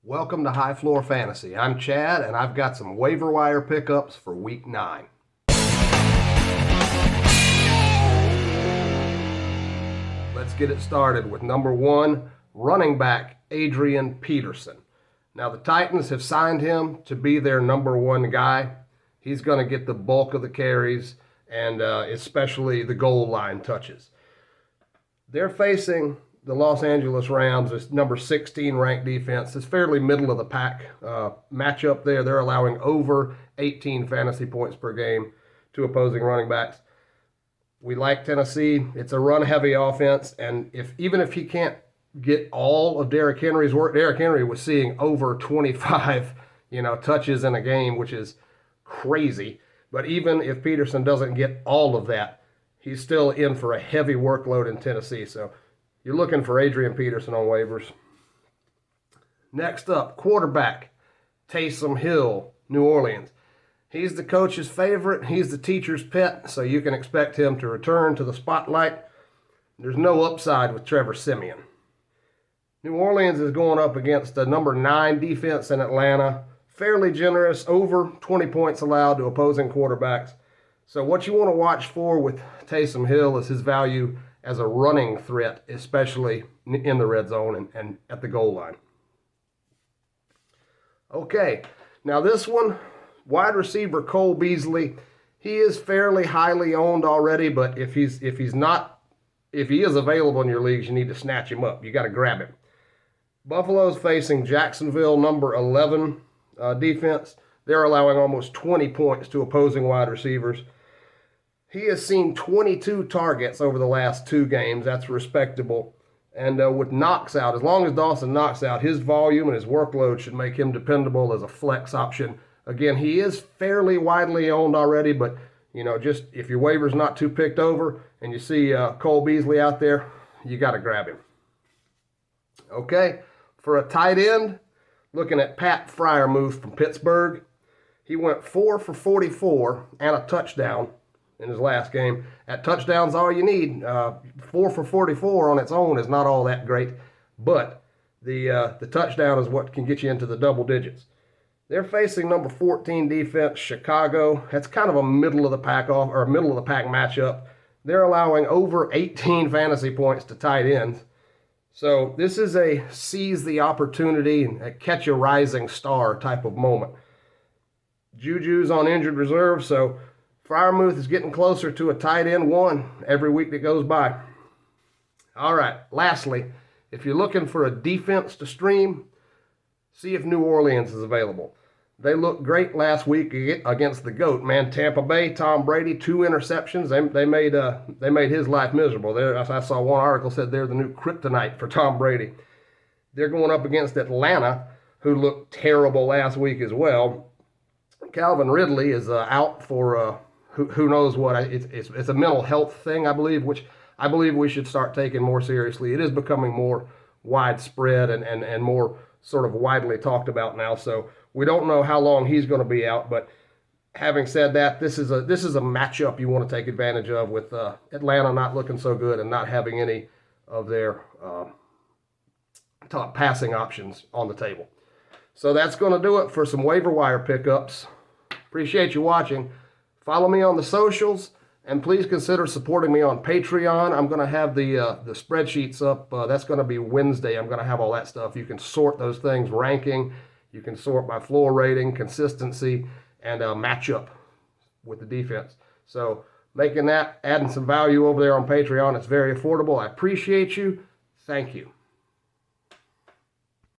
Welcome to High Floor Fantasy. I'm Chad, and I've got some waiver wire pickups for Week 9. Let's get it started with number 1, running back Adrian Peterson. Now, the Titans have signed him to be their number 1 guy. He's going to get the bulk of the carries and especially the goal line touches. They're facing the Los Angeles Rams, is number 16 ranked defense. It's fairly middle of the pack matchup there. They're allowing over 18 fantasy points per game to opposing running backs. We like Tennessee. It's a run-heavy offense, and even if he can't get all of Derrick Henry's work, Derrick Henry was seeing over 25, touches in a game, which is crazy. But even if Peterson doesn't get all of that, he's still in for a heavy workload in Tennessee. So you're looking for Adrian Peterson on waivers. Next up, quarterback Taysom Hill, New Orleans. He's the coach's favorite. He's the teacher's pet, so you can expect him to return to the spotlight. There's no upside with Trevor Siemian. New Orleans is going up against the number 9 defense in Atlanta. Fairly generous, over 20 points allowed to opposing quarterbacks. So what you want to watch for with Taysom Hill is his value as a running threat, especially in the red zone and at the goal line. Okay, now this one, wide receiver Cole Beasley, he is fairly highly owned already, but if he is available in your leagues, you need to snatch him up. You got to grab him. Buffalo's facing Jacksonville, number 11 defense. They're allowing almost 20 points to opposing wide receivers. He has seen 22 targets over the last 2 games. That's respectable. And with Knox out, as long as Dawson knocks out, his volume and his workload should make him dependable as a flex option. Again, he is fairly widely owned already, but just if your waiver's not too picked over and you see Cole Beasley out there, you got to grab him. Okay, for a tight end, looking at Pat Freiermuth from Pittsburgh. He went 4 for 44 and a touchdown in his last game. That touchdown's all you need. 4 for 44 on its own is not all that great, but the touchdown is what can get you into the double digits. They're facing number 14 defense, Chicago. That's kind of a middle of the pack matchup. They're allowing over 18 fantasy points to tight ends. So this is a seize the opportunity and a catch a rising star type of moment. Juju's on injured reserve, so Freiermuth is getting closer to a tight end 1 every week that goes by. All right, lastly, if you're looking for a defense to stream, see if New Orleans is available. They looked great last week against the GOAT, man. Tampa Bay, Tom Brady, 2 interceptions. They made his life miserable. I saw one article said they're the new kryptonite for Tom Brady. They're going up against Atlanta, who looked terrible last week as well. Calvin Ridley is out for who knows what. It's a mental health thing, I believe, which I believe we should start taking more seriously. It is becoming more widespread and more sort of widely talked about now. So we don't know how long he's going to be out. But having said that, this is a matchup you want to take advantage of with Atlanta not looking so good and not having any of their top passing options on the table. So that's going to do it for some waiver wire pickups. Appreciate you watching. Follow me on the socials, and please consider supporting me on Patreon. I'm going to have the spreadsheets up. That's going to be Wednesday. I'm going to have all that stuff. You can sort those things, ranking. You can sort by floor rating, consistency, and matchup with the defense. So adding some value over there on Patreon. It's very affordable. I appreciate you. Thank you.